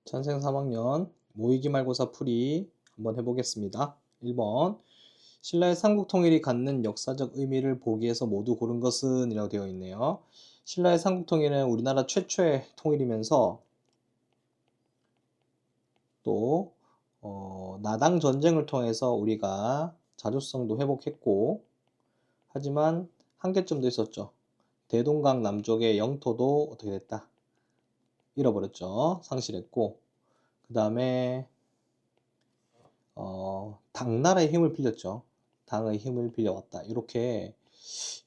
전생 3학년 모의기말고사 풀이 한번 해보겠습니다. 1번 신라의 삼국통일이 갖는 역사적 의미를 보기에서 모두 고른 것은 이라고 되어 있네요. 신라의 삼국통일은 우리나라 최초의 통일이면서 또 나당 전쟁을 통해서 우리가 자주성도 회복했고, 하지만 한계점도 있었죠. 대동강 남쪽의 영토도 어떻게 됐다? 잃어버렸죠. 상실했고, 그 다음에 당나라의 힘을 빌렸죠. 당의 힘을 빌려왔다. 이렇게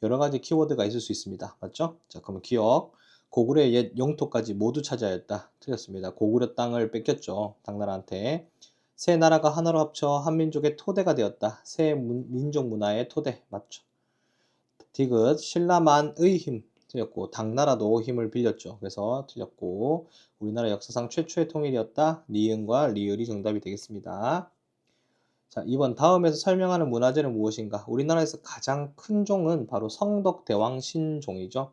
여러 가지 키워드가 있을 수 있습니다. 맞죠? 자, 그러면 기억. 고구려의 옛 영토까지 모두 차지하였다. 틀렸습니다. 고구려 땅을 뺏겼죠. 당나라한테. 세 나라가 하나로 합쳐 한민족의 토대가 되었다. 세 민족 문화의 토대. 맞죠? 디귿. 신라만의 힘. 틀렸고, 당나라도 힘을 빌렸죠. 그래서 틀렸고, 우리나라 역사상 최초의 통일이었다. 니은과 리을이 정답이 되겠습니다. 자, 2번 다음에서 설명하는 문화재는 무엇인가? 우리나라에서 가장 큰 종은 바로 성덕대왕 신종이죠.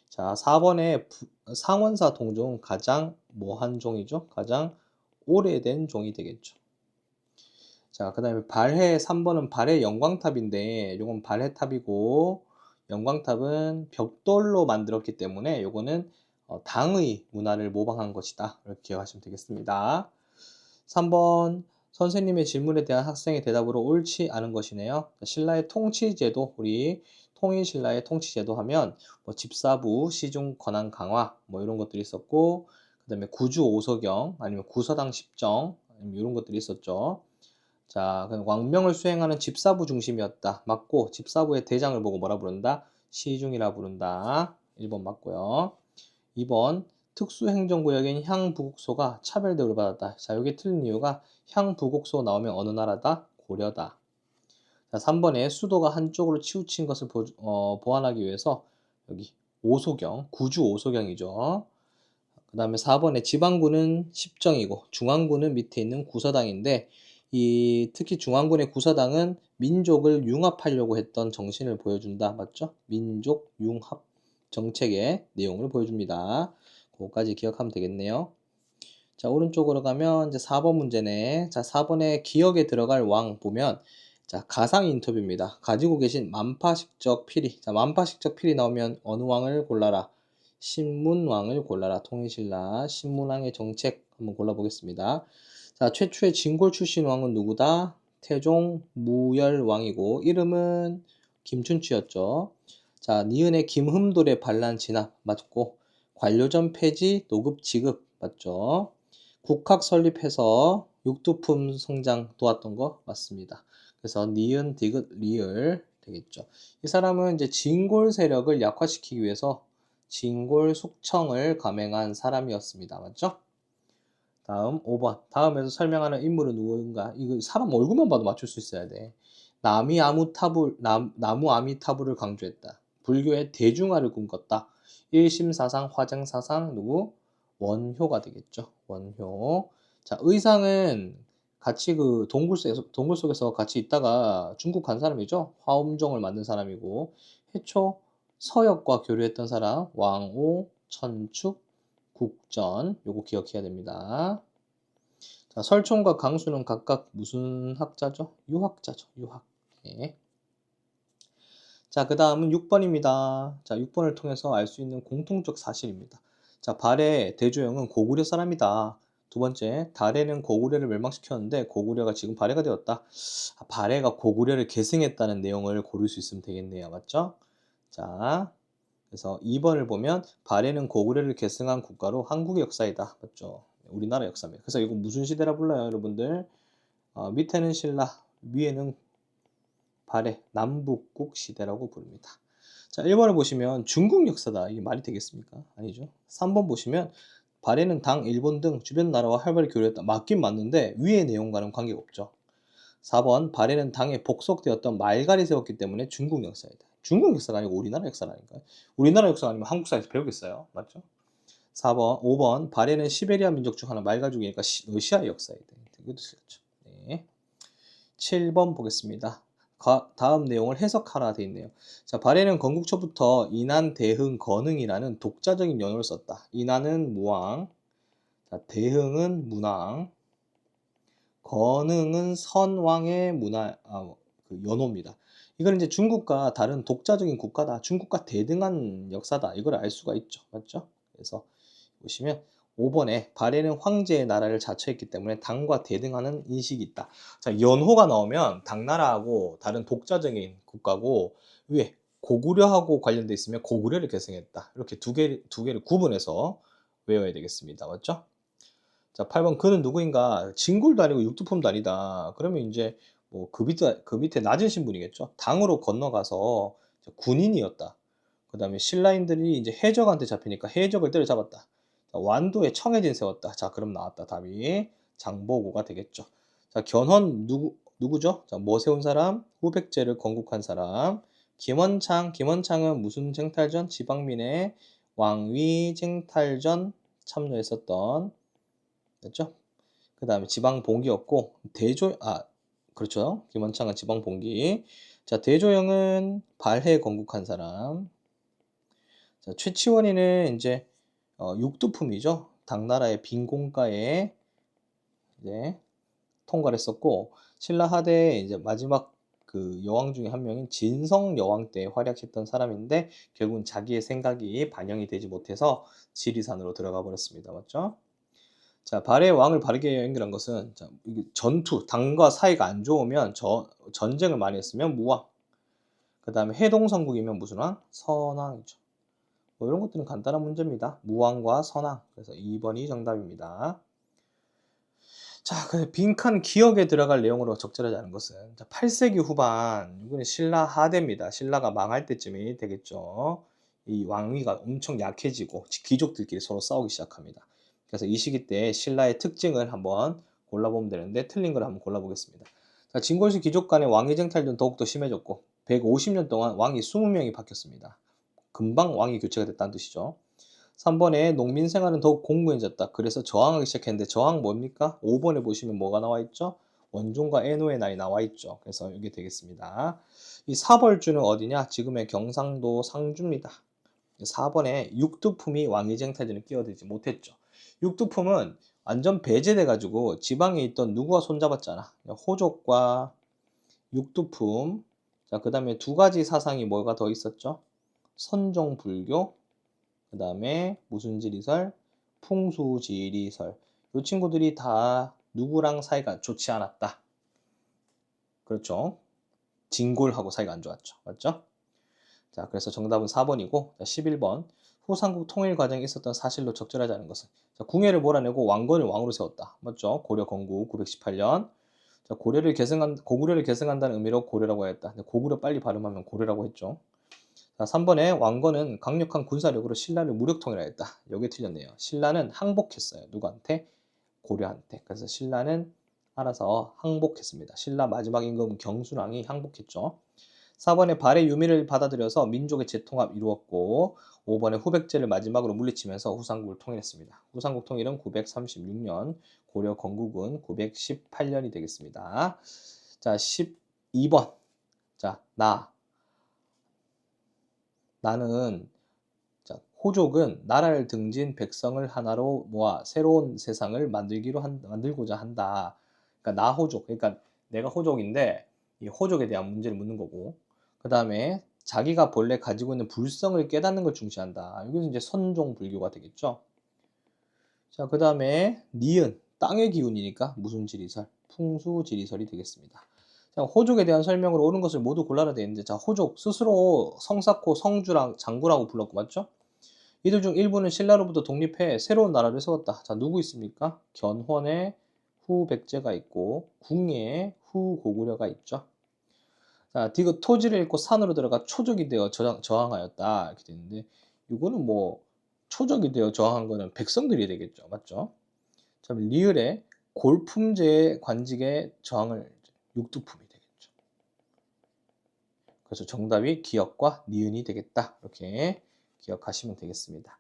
자, 4번에 상원사 동종은 가장 뭐한 종이죠? 가장 오래된 종이 되겠죠. 자, 그 다음에 발해 3번은 발해 영광탑인데 요건 발해탑이고, 영광탑은 벽돌로 만들었기 때문에 요거는 당의 문화를 모방한 것이다. 이렇게 기억하시면 되겠습니다. 3번 선생님의 질문에 대한 학생의 대답으로 옳지 않은 것이네요. 신라의 통치제도, 우리 통일신라의 통치제도 하면 뭐 집사부, 시중 권한 강화 뭐 이런 것들이 있었고, 그 다음에 구주 오서경 아니면 구서당 십정 아니면 이런 것들이 있었죠. 자, 왕명을 수행하는 집사부 중심이었다. 맞고, 집사부의 대장을 보고 뭐라 부른다? 시중이라 부른다. 1번 맞고요. 2번 특수행정구역인 향부곡소가 차별 대우를 받았다. 자, 여기 틀린 이유가 향부곡소 나오면 어느 나라다? 고려다. 자, 3번에 수도가 한쪽으로 치우친 것을 보완하기 위해서 여기 오소경, 구주 오소경이죠. 그 다음에 4번에 지방군은 십정이고 중앙군은 밑에 있는 구서당인데, 특히 중앙군의 구서당은 민족을 융합하려고 했던 정신을 보여준다. 맞죠? 민족 융합 정책의 내용을 보여줍니다. 그거까지 기억하면 되겠네요. 자, 오른쪽으로 가면 이제 4번 문제네. 자, 4번에 기억에 들어갈 왕 보면, 자, 가상 인터뷰입니다. 가지고 계신 만파식적 필히. 자, 만파식적 필히 나오면 어느 왕을 골라라? 신문왕을 골라라. 통일신라 신문왕의 정책 한번 골라보겠습니다. 자, 최초의 진골 출신 왕은 누구다? 태종 무열왕이고, 이름은 김춘추였죠. 자, 니은의 김흠돌의 반란 진압 맞고, 관료전 폐지, 노급 지급 맞죠? 국학 설립해서 육두품 성장 도왔던 거 맞습니다. 그래서 니은, 디귿, 리을 되겠죠. 이 사람은 이제 진골 세력을 약화시키기 위해서 진골 숙청을 감행한 사람이었습니다. 맞죠? 다음 5번. 다음에서 설명하는 인물은 누구인가? 이거 사람 얼굴만 봐도 맞출 수 있어야 돼. 나무 아미타불을 강조했다. 불교의 대중화를 꿈꿨다. 일심사상, 화쟁사상, 누구? 원효가 되겠죠. 원효. 자, 의상은 같이 동굴 속에서 같이 있다가 중국 간 사람이죠. 화엄종을 만든 사람이고, 해초 서역과 교류했던 사람, 왕오, 천축, 국전. 요거 기억해야 됩니다. 자, 설총과 강수는 각각 무슨 학자죠? 유학자죠. 유학. 네. 자, 그 다음은 6번입니다. 자, 6번을 통해서 알 수 있는 공통적 사실입니다. 자, 발해 대조영은 고구려 사람이다. 두 번째, 달해는 고구려를 멸망시켰는데 고구려가 지금 발해가 되었다. 발해가 고구려를 계승했다는 내용을 고를 수 있으면 되겠네요. 맞죠? 자, 그래서 2번을 보면 발해는 고구려를 계승한 국가로 한국의 역사이다. 맞죠? 우리나라 역사입니다. 그래서 이거 무슨 시대라 불러요, 여러분들? 밑에는 신라, 위에는 발해, 남북국 시대라고 부릅니다. 자, 1번을 보시면 중국 역사다. 이게 말이 되겠습니까? 아니죠. 3번 보시면 발해는 당, 일본 등 주변 나라와 활발히 교류했다. 맞긴 맞는데 위의 내용과는 관계가 없죠. 4번 발해는 당에 복속되었던 말갈이 세웠기 때문에 중국 역사이다. 중국 역사가 아니고 우리나라 역사라니까요. 우리나라 역사 아니면 한국사에서 배우겠어요. 맞죠? 4번, 5번 발해는 시베리아 민족 중 하나 말가족이니까 러시아의 역사이다. 이것도 틀렸죠. 네. 7번 보겠습니다. 다음 내용을 해석하라 되어 있네요. 자, 발해는 건국초부터 인한, 대흥, 건흥이라는 독자적인 연호를 썼다. 인한은 무왕, 자, 대흥은 문왕, 건흥은 선왕의 그 연호입니다. 이건 이제 중국과 다른 독자적인 국가다. 중국과 대등한 역사다. 이걸 알 수가 있죠. 맞죠? 그래서 보시면 5번에 발해는 황제의 나라를 자처했기 때문에 당과 대등하는 인식이 있다. 자, 연호가 나오면 당나라하고 다른 독자적인 국가고 왜 고구려하고 관련돼 있으면 고구려를 계승했다. 이렇게 두 개를 구분해서 외워야 되겠습니다. 맞죠? 자, 8번 그는 누구인가? 진골도 아니고 육두품도 아니다. 그러면 이제 뭐 그 밑에 낮은 신분이겠죠. 당으로 건너가서 군인이었다. 그 다음에 신라인들이 이제 해적한테 잡히니까 해적을 때려잡았다. 자, 완도에 청해진 세웠다. 자, 그럼 나왔다. 답이 장보고가 되겠죠. 자, 견훤 누구죠? 자, 뭐 세운 사람? 후백제를 건국한 사람. 김원창은 무슨 쟁탈전? 지방민의 왕위 쟁탈전 참여했었던, 됐죠? 그 다음에 지방봉기였고, 그렇죠. 김원창은 지방봉기. 자, 대조영은 발해 건국한 사람. 자, 최치원이는 이제 육두품이죠. 당나라의 빈공가에 이제 통과를 했었고, 신라 하대의 이제 마지막 그 여왕 중에 한 명인 진성 여왕 때 활약했던 사람인데 결국은 자기의 생각이 반영이 되지 못해서 지리산으로 들어가 버렸습니다. 맞죠? 자, 발해 왕을 바르게 연결한 것은, 자, 이게 전투, 당과 사이가 안 좋으면 전쟁을 많이 했으면 무왕. 그 다음에 해동성국이면 무슨 왕? 선왕이죠. 뭐 이런 것들은 간단한 문제입니다. 무왕과 선왕. 그래서 2번이 정답입니다. 자, 그 빈칸 기억에 들어갈 내용으로 적절하지 않은 것은, 자, 8세기 후반, 이거는 신라 하대입니다. 신라가 망할 때쯤이 되겠죠. 이 왕위가 엄청 약해지고 귀족들끼리 서로 싸우기 시작합니다. 그래서 이 시기 때 신라의 특징을 한번 골라보면 되는데 틀린 걸 한번 골라보겠습니다. 자, 진골시 귀족 간의 왕위 쟁탈전 더욱더 심해졌고 150년 동안 왕이 20명이 바뀌었습니다. 금방 왕이 교체가 됐다는 뜻이죠. 3번에 농민 생활은 더욱 공고해졌다. 그래서 저항하기 시작했는데 저항 뭡니까? 5번에 보시면 뭐가 나와 있죠? 원종과 애노의 날이 나와 있죠. 그래서 이게 되겠습니다. 이 사벌주는 어디냐? 지금의 경상도 상주입니다. 4번에 육두품이 왕위쟁탈전에 끼어들지 못했죠. 육두품은 완전 배제돼 가지고 지방에 있던 누구와 손잡았잖아. 호족과 육두품. 자, 그 다음에 두 가지 사상이 뭐가 더 있었죠? 선종불교, 그 다음에 무슨 지리설? 풍수지리설. 이 친구들이 다 누구랑 사이가 좋지 않았다. 그렇죠. 진골하고 사이가 안 좋았죠. 맞죠? 자, 그래서 정답은 4번이고, 11번. 후삼국 통일 과정에 있었던 사실로 적절하지 않은 것은, 자, 궁예를 몰아내고 왕건을 왕으로 세웠다. 맞죠? 고려 건국 918년. 자, 고구려를 계승한다는 의미로 고려라고 했다. 근데 고구려 빨리 발음하면 고려라고 했죠. 자, 3번에 왕건은 강력한 군사력으로 신라를 무력 통일하였다. 여기 틀렸네요. 신라는 항복했어요. 누구한테? 고려한테. 그래서 신라는 알아서 항복했습니다. 신라 마지막 임금 경순왕이 항복했죠. 4번에 발해 유미를 받아들여서 민족의 재통합 이루었고 5번에 후백제를 마지막으로 물리치면서 후삼국을 통일했습니다. 후삼국 통일은 936년, 고려 건국은 918년이 되겠습니다. 자, 12번. 자, 나는, 자, 호족은 나라를 등진 백성을 하나로 모아 새로운 세상을 만들고자 한다. 그러니까 나 호족, 그러니까 내가 호족인데 이 호족에 대한 문제를 묻는 거고, 그 다음에 자기가 본래 가지고 있는 불성을 깨닫는 걸 중시한다. 이것은 이제 선종 불교가 되겠죠. 자, 그 다음에 니은, 땅의 기운이니까 무슨 지리설? 풍수지리설이 되겠습니다. 자, 호족에 대한 설명으로 옳은 것을 모두 골라라 되어 있는데, 자, 호족 스스로 성사코, 성주랑 장구라고 불렀고, 맞죠? 이들 중 일부는 신라로부터 독립해 새로운 나라를 세웠다. 자, 누구 있습니까? 견훤의 후백제가 있고 궁예의 후고구려가 있죠. 자, 디귿 토지를 잃고 산으로 들어가 초족이 되어 저항하였다. 이렇게 되는데 이거는 뭐 초족이 되어 저항한 거는 백성들이 되겠죠. 맞죠? 자, 리을의 골품제의 관직에 저항을 육두품이 되겠죠. 그래서 정답이 기역과 니은이 되겠다. 이렇게 기억하시면 되겠습니다.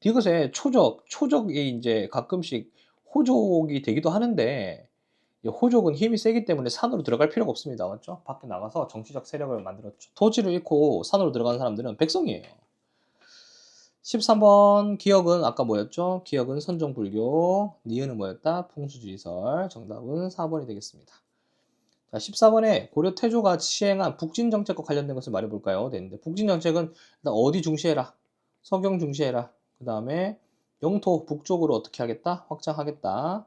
디귿에 초족이 이제 가끔씩 호족이 되기도 하는데 호족은 힘이 세기 때문에 산으로 들어갈 필요가 없습니다. 맞죠? 밖에 나가서 정치적 세력을 만들었죠. 토지를 잃고 산으로 들어가는 사람들은 백성이에요. 13번 기역은 아까 뭐였죠? 기역은 선종불교, 니은은 뭐였다? 풍수지리설. 정답은 4번이 되겠습니다. 자, 14번에 고려 태조가 시행한 북진정책과 관련된 것을 말해볼까요? 되는데 북진정책은 일단 어디 중시해라? 서경 중시해라. 그 다음에 영토 북쪽으로 어떻게 하겠다? 확장하겠다.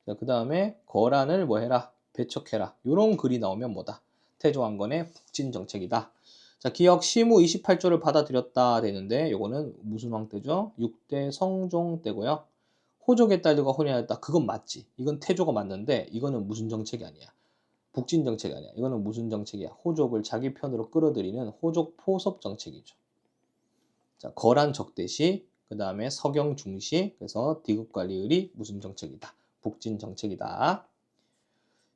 그 다음에 거란을 뭐 해라? 배척해라. 요런 글이 나오면 뭐다? 태조왕건의 북진정책이다. 자, 기역 시무 28조를 받아들였다 되는데 요거는 무슨 왕 때죠? 6대 성종 때고요. 호족의 딸들과 혼인하였다. 그건 맞지. 이건 태조가 맞는데 이거는 무슨 정책이 아니야. 북진 정책이 아니야. 이거는 무슨 정책이야? 호족을 자기 편으로 끌어들이는 호족 포섭 정책이죠. 자, 거란 적대시, 그 다음에 서경 중시, 그래서 디귿관리을이 무슨 정책이다? 북진 정책이다.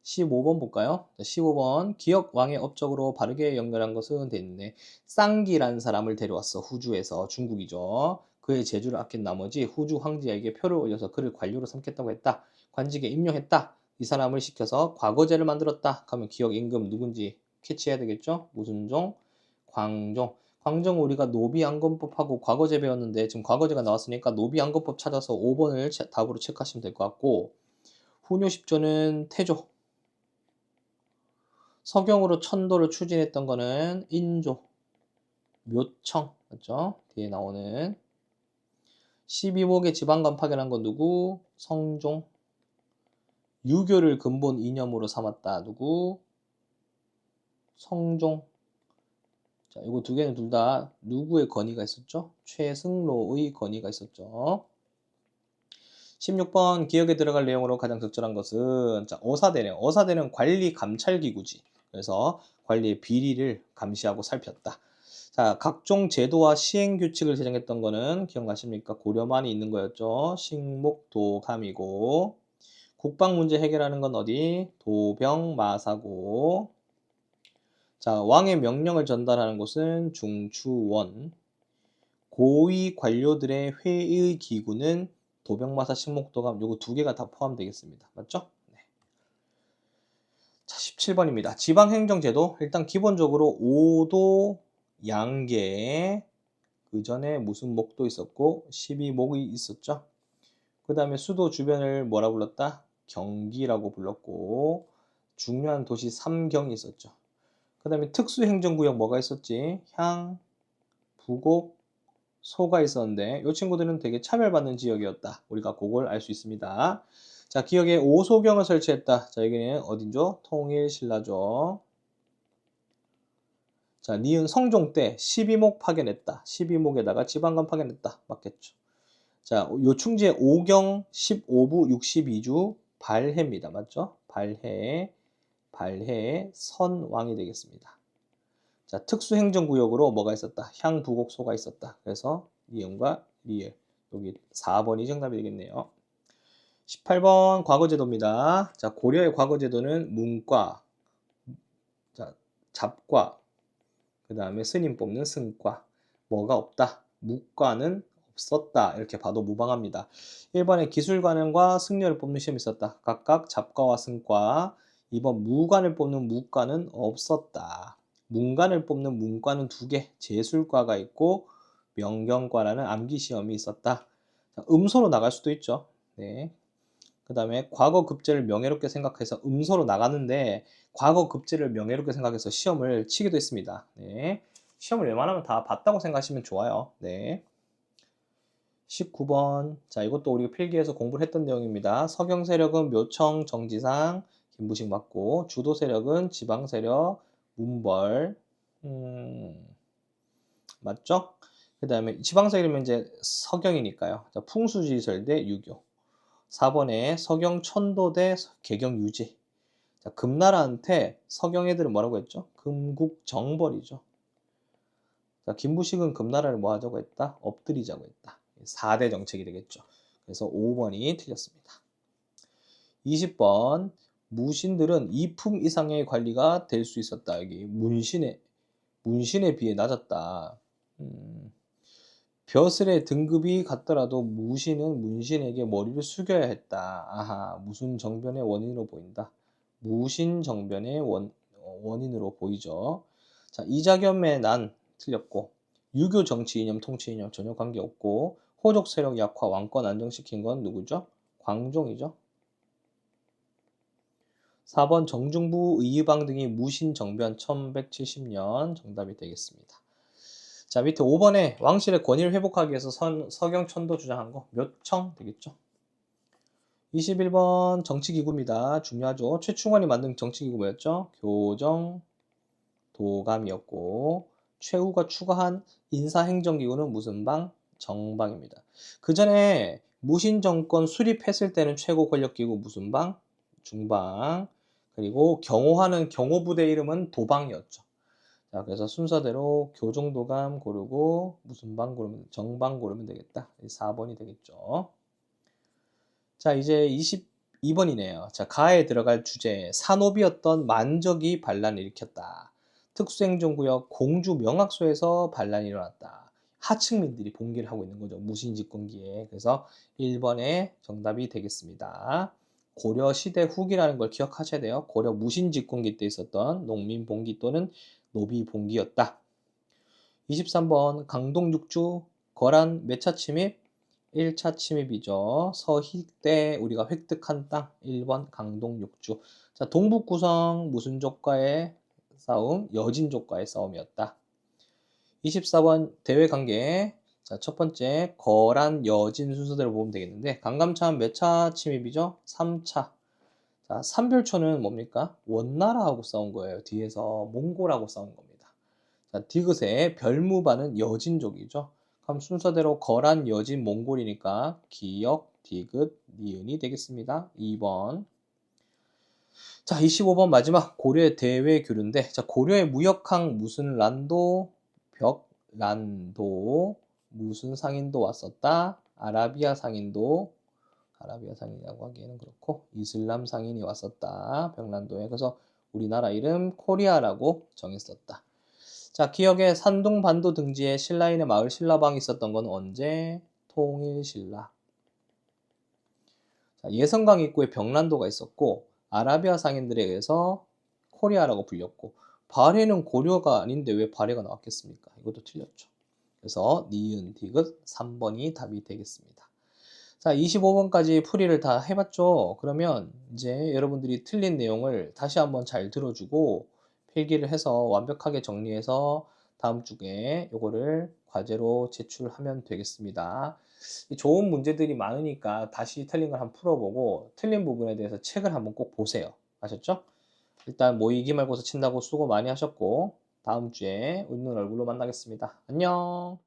15번 볼까요? 15번 기역 왕의 업적으로 바르게 연결한 것은 됐네. 쌍기라는 사람을 데려왔어. 후주에서 중국이죠. 그의 재주를 아낀 나머지 후주 황제에게 표를 올려서 그를 관료로 삼겠다고 했다. 관직에 임용했다. 이 사람을 시켜서 과거제를 만들었다. 그러면 기역 임금 누군지 캐치해야 되겠죠? 무슨 종? 광종. 광종 우리가 노비안건법하고 과거제 배웠는데 지금 과거제가 나왔으니까 노비안건법 찾아서 5번을 답으로 체크하시면 될 것 같고 후뇨 10조는 태조. 서경으로 천도를 추진했던 거는 인조, 묘청, 맞죠? 뒤에 나오는 12목의 지방간 파견한 건 누구? 성종. 유교를 근본 이념으로 삼았다. 누구? 성종. 자, 이거 두 개는 둘 다 누구의 건의가 있었죠? 최승로의 건의가 있었죠. 16번 기억에 들어갈 내용으로 가장 적절한 것은 자, 어사대령. 어사대령 관리 감찰 기구지. 그래서 관리의 비리를 감시하고 살폈다. 자, 각종 제도와 시행 규칙을 제정했던 거는 기억나십니까? 고려만이 있는 거였죠. 식목도감이고 국방 문제 해결하는 건 어디? 도병마사고. 자, 왕의 명령을 전달하는 곳은 중추원. 고위 관료들의 회의 기구는 도병마사, 식목도감 요거 두 개가 다 포함되겠습니다. 맞죠? 네. 자, 17번입니다. 지방행정제도 일단 기본적으로 5도 양계 그 전에 무슨 목도 있었고 12목이 있었죠. 그 다음에 수도 주변을 뭐라 불렀다? 경기라고 불렀고 중요한 도시 3경이 있었죠. 그 다음에 특수행정구역 뭐가 있었지? 향, 부곡, 소가 있었는데 이 친구들은 되게 차별받는 지역이었다. 우리가 그걸 알 수 있습니다. 자, 기역에 오소경을 설치했다. 자, 여기는 어딘죠? 통일신라죠. 자, 니은 성종 때 12목 파견했다. 12목에다가 지방관 파견했다. 맞겠죠. 자, 요 충지의 5경 15부 62주 발해입니다. 맞죠? 발해, 선왕이 되겠습니다. 자, 특수행정구역으로 뭐가 있었다? 향부곡소가 있었다. 그래서 니은과 리을. 여기 4번이 정답이 되겠네요. 18번 과거제도입니다. 자, 고려의 과거제도는 문과, 자, 잡과, 그 다음에 스님 뽑는 승과. 뭐가 없다? 무과는 없었다. 이렇게 봐도 무방합니다. 1번에 기술관과 승려를 뽑는 시험이 있었다. 각각 잡과와 승과. 2번 무관을 뽑는 무과는 없었다. 문관을 뽑는 문과는 2개, 제술과가 있고 명경과라는 암기시험이 있었다. 자, 음소로 나갈 수도 있죠. 네. 그 다음에 과거 급제를 명예롭게 생각해서 음소로 나가는데 과거 급제를 명예롭게 생각해서 시험을 치기도 했습니다. 네. 시험을 웬만하면 다 봤다고 생각하시면 좋아요. 네. 19번. 자, 이것도 우리가 필기에서 공부를 했던 내용입니다. 서경 세력은 묘청, 정지상, 김부식 맞고 주도 세력은 지방 세력, 문벌. 맞죠? 그 다음에 지방 세력이면 이제 서경이니까요. 자, 풍수지리설 대 유교. 4번에 서경 천도 대 개경 유지. 자, 금나라한테 서경 애들은 뭐라고 했죠? 금국정벌이죠. 자, 김부식은 금나라를 뭐 하자고 했다? 엎드리자고 했다. 4대 정책이 되겠죠. 그래서 5번이 틀렸습니다. 20번 무신들은 2품 이상의 관리가 될 수 있었다. 여기 문신에 비해 낮았다. 벼슬의 등급이 같더라도 무신은 문신에게 머리를 숙여야 했다. 아하, 무슨 정변의 원인으로 보인다. 무신 정변의 원인으로 보이죠. 자, 이자겸의 난 틀렸고 유교 정치 이념, 통치 이념 전혀 관계없고 호족 세력 약화, 왕권 안정시킨 건 누구죠? 광종이죠. 4번 정중부 의유방 등이 무신정변 1170년 정답이 되겠습니다. 자, 밑에 5번에 왕실의 권위를 회복하기 위해서 서경천도 주장한 거 몇 청 되겠죠? 21번 정치기구입니다. 중요하죠. 최충원이 만든 정치기구 뭐였죠? 교정, 도감이었고 최후가 추가한 인사행정기구는 무슨 방? 정방입니다. 그 전에 무신정권 수립했을 때는 최고 권력기구 무슨 방? 중방. 그리고 경호하는 경호부대 이름은 도방이었죠. 자, 그래서 순서대로 교정도감 고르고 무슨 방 고르면 정방 고르면 되겠다. 4번이 되겠죠. 자, 이제 22번이네요. 자, 가에 들어갈 주제. 산업이었던 만적이 반란을 일으켰다. 특수행정구역 공주 명학소에서 반란이 일어났다. 하층민들이 봉기를 하고 있는 거죠. 무신집권기에. 그래서 1번에 정답이 되겠습니다. 고려 시대 후기라는 걸 기억하셔야 돼요. 고려 무신집권기 때 있었던 농민봉기 또는 노비봉기였다. 23번 강동육주 거란 몇 차 침입? 1차 침입이죠. 서희 때 우리가 획득한 땅 1번 강동육주. 자, 동북구성 무슨 족과의 싸움? 여진족과의 싸움이었다. 24번 대외관계. 자, 첫 번째 거란 여진 순서대로 보면 되겠는데 강감찬 몇 차 침입이죠? 3차. 자, 삼별초는 뭡니까? 원나라하고 싸운 거예요. 뒤에서 몽골하고 싸운 겁니다. 자, 디귿의 별무반은 여진족이죠. 그럼 순서대로 거란, 여진, 몽골이니까 기역, 디귿, 니은이 되겠습니다. 2번. 자, 25번 마지막 고려의 대외교류인데, 자, 고려의 무역항 무슨 란도, 벽란도, 무슨 상인도 왔었다. 아라비아 상인도, 아라비아 상인이라고 하기에는 그렇고, 이슬람 상인이 왔었다. 벽란도에. 그래서 우리나라 이름 코리아라고 정했었다. 자, 기억에 산둥반도 등지에 신라인의 마을 신라방이 있었던 건 언제? 통일신라. 자, 예성강 입구에 벽란도가 있었고 아라비아 상인들에 의해서 코리아라고 불렸고 발해는 고려가 아닌데 왜 발해가 나왔겠습니까? 이것도 틀렸죠. 그래서 니은, 디귿 3번이 답이 되겠습니다. 자, 25번까지 풀이를 다 해봤죠? 그러면 이제 여러분들이 틀린 내용을 다시 한번 잘 들어주고 필기를 해서 완벽하게 정리해서 다음 주에 요거를 과제로 제출하면 되겠습니다. 좋은 문제들이 많으니까 다시 틀린 걸 한번 풀어보고 틀린 부분에 대해서 책을 한번 꼭 보세요. 아셨죠? 일단 모의 기말고사 친다고 수고 많이 하셨고 다음 주에 웃는 얼굴로 만나겠습니다. 안녕.